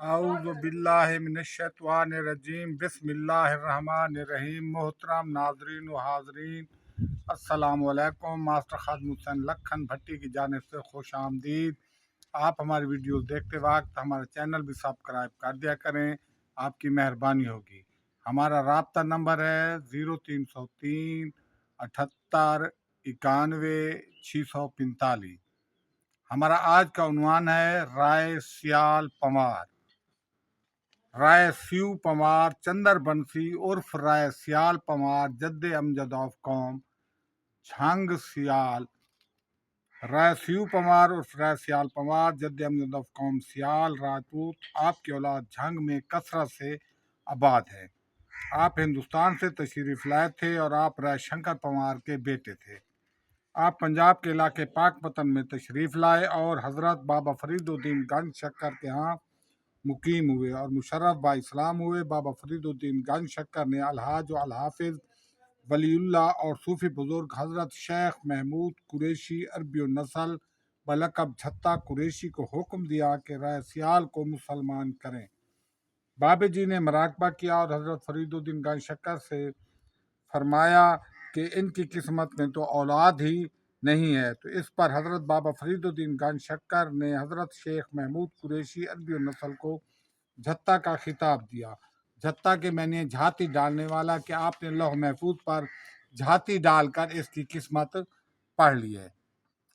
اعوذ باللہ من الشیطان الرجیم بسم اللہ الرحمن الرحیم۔ محترم ناظرین و حاضرین، السلام علیکم۔ ماسٹر خادم حسین لکھن بھٹی کی جانب سے خوش آمدید۔ آپ ہماری ویڈیوز دیکھتے وقت ہمارا چینل بھی سبسکرائب کر دیا کریں، آپ کی مہربانی ہوگی۔ ہمارا رابطہ نمبر ہے 0303 78 91 645۔ ہمارا آج کا عنوان ہے رائے سیال پمار۔ رائے سیو پمار چندر بنسی عرف رائے سیال پمار جد امجد آف قوم جھنگ سیال۔ رائے سیو پمار عرف رائے سیال پمار جد امجد آف قوم سیال راجپوت، آپ کی اولاد جھنگ میں کثرت سے آباد ہے۔ آپ ہندوستان سے تشریف لائے تھے اور آپ رائے شنکر پمار کے بیٹے تھے۔ آپ پنجاب کے علاقے پاک پتن میں تشریف لائے اور حضرت بابا فرید الدین گنج شکر کے ہاں مقیم ہوئے اور مشرف با اسلام ہوئے۔ بابا فرید الدین گنج شکر نے الحاج و الحافظ ولی اللہ اور صوفی بزرگ حضرت شیخ محمود قریشی عربی النسل بلقب جھتا قریشی کو حکم دیا کہ رائے سیال کو مسلمان کریں۔ بابے جی نے مراقبہ کیا اور حضرت فرید الدین گنج شکر سے فرمایا کہ ان کی قسمت میں تو اولاد ہی نہیں ہے، تو اس پر حضرت بابا فرید الدین گنج شکر نے حضرت شیخ محمود قریشی عربی النسل کو جھتا کا خطاب دیا۔ جھتا کے میں نے جھاتی ڈالنے والا، کہ آپ نے لوح محفوظ پر جھاتی ڈال کر اس کی قسمت پڑھ لی ہے۔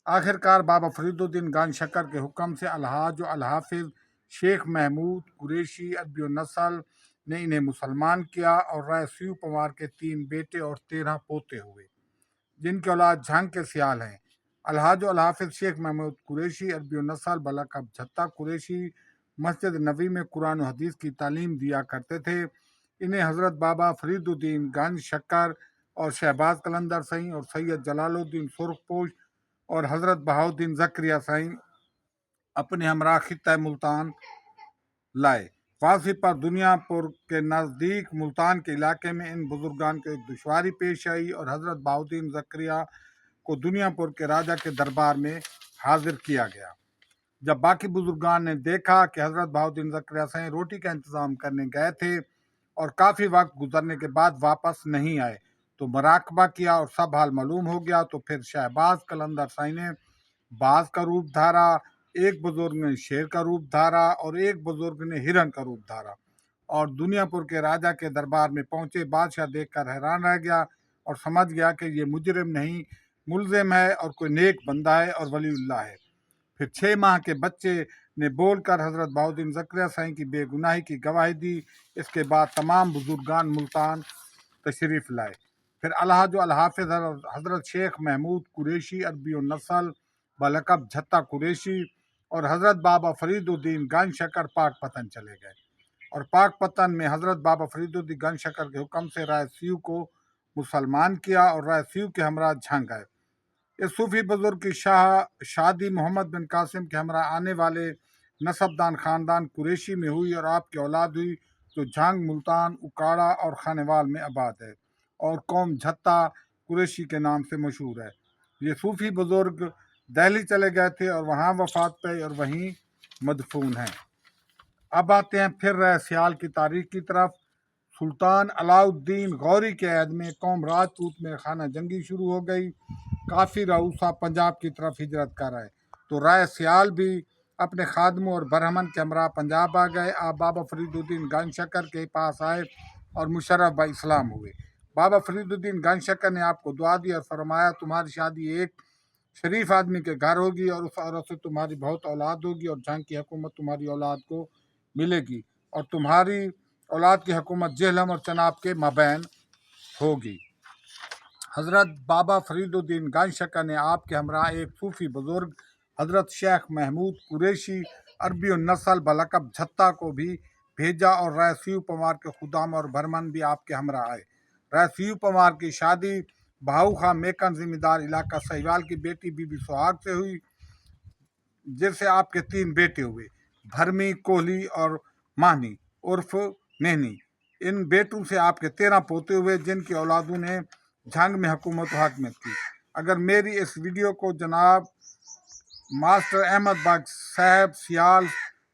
آخرکار بابا فرید الدین گنج شکر کے حکم سے الحاج و الحافظ شیخ محمود قریشی عربی النسل نے انہیں مسلمان کیا اور رائے سیو پمار کے 3 بیٹے اور 13 پوتے ہوئے، جن کی اولاد جھنگ کے سیال ہیں۔ الحاج و الحافظ شیخ محمود قریشی عربی النسل بلقب جھتا قریشی مسجد نبوی میں قرآن و حدیث کی تعلیم دیا کرتے تھے۔ انہیں حضرت بابا فرید الدین گنج شکر اور شہباز قلندر سائیں اور سید جلال الدین سرخ پوش اور حضرت بہاؤالدین زکریا سائیں اپنے ہمراہ خطہ ملتان لائے۔ واپسی پر دنیا پور کے نزدیک ملتان کے علاقے میں ان بزرگان کو ایک دشواری پیش آئی اور حضرت بہاؤالدین زکریا کو دنیا پور کے راجہ کے دربار میں حاضر کیا گیا۔ جب باقی بزرگان نے دیکھا کہ حضرت بہاؤالدین زکریا سائیں روٹی کا انتظام کرنے گئے تھے اور کافی وقت گزرنے کے بعد واپس نہیں آئے، تو مراقبہ کیا اور سب حال معلوم ہو گیا۔ تو پھر شہباز قلندر سائیں نے باز کا روپ دھارا، ایک بزرگ نے شیر کا روپ دھارا اور ایک بزرگ نے ہرن کا روپ دھارا اور دنیا پور کے راجہ کے دربار میں پہنچے۔ بادشاہ دیکھ کر حیران رہ گیا اور سمجھ گیا کہ یہ مجرم نہیں، ملزم ہے اور کوئی نیک بندہ ہے اور ولی اللہ ہے۔ پھر 6 ماہ کے بچے نے بول کر حضرت بہاؤالدین زکریا سائیں کی بے گناہی کی گواہی دی۔ اس کے بعد تمام بزرگان ملتان تشریف لائے۔ پھر الحاج و الحافظ حضرت شیخ محمود قریشی عربی النسل بلقب جھتا قریشی اور حضرت بابا فرید الدین گنج شکر پاک پتن چلے گئے اور پاک پتن میں حضرت بابا فرید الدین گنج شکر کے حکم سے رائے سیو کو مسلمان کیا اور رائے سیو کے ہمراہ جھنگ آئے۔ اس صوفی بزرگ کی شادی محمد بن قاسم کے ہمراہ آنے والے نسبدان خاندان قریشی میں ہوئی اور آپ کی اولاد ہوئی، جو جھنگ، ملتان، اکاڑا اور خانوال میں آباد ہے اور قوم جھتا قریشی کے نام سے مشہور ہے۔ یہ صوفی بزرگ دہلی چلے گئے تھے اور وہاں وفات پائی اور وہیں مدفون ہیں۔ اب آتے ہیں پھر رائے سیال کی تاریخ کی طرف۔ سلطان علاء الدین غوری کے عہد میں قوم راجپوت میں خانہ جنگی شروع ہو گئی۔ کافی رؤسا پنجاب کی طرف ہجرت کر آئے، تو رائے سیال بھی اپنے خادموں اور برہمن کے ہمراہ پنجاب آ گئے۔ آپ بابا فرید الدین گنج شکر کے پاس آئے اور مشرف با اسلام ہوئے۔ بابا فرید الدین گنج شکر نے آپ کو دعا دی اور فرمایا تمہاری شادی ایک شریف آدمی کے گھر ہوگی اور اس عورت سے تمہاری بہت اولاد ہوگی اور جنگ کی حکومت تمہاری اولاد کو ملے گی اور تمہاری اولاد کی حکومت جہلم اور چناب کے مابین ہوگی۔ حضرت بابا فرید الدین گنج شکر نے آپ کے ہمراہ ایک صوفی بزرگ حضرت شیخ محمود قریشی عربی النسل بلقب جھتا کو بھی بھیجا اور رائے سیو پمار کے خدام اور برہمن بھی آپ کے ہمراہ آئے۔ رائے سیو پمار کی شادی بہاؤ خاں میکن ذمہ دار علاقہ سہیوال کی بیٹی بی بی سہاگ سے ہوئی، جس سے آپ کے 3 بیٹے ہوئے، بھرمی، کوہلی اور ماہنی عرف مہنی۔ ان بیٹوں سے آپ کے 13 پوتے ہوئے، جن کی اولادوں نے جھنگ میں حکومت و حاکمیت کی۔ اگر میری اس ویڈیو کو جناب ماسٹر احمد بخش صاحب سیال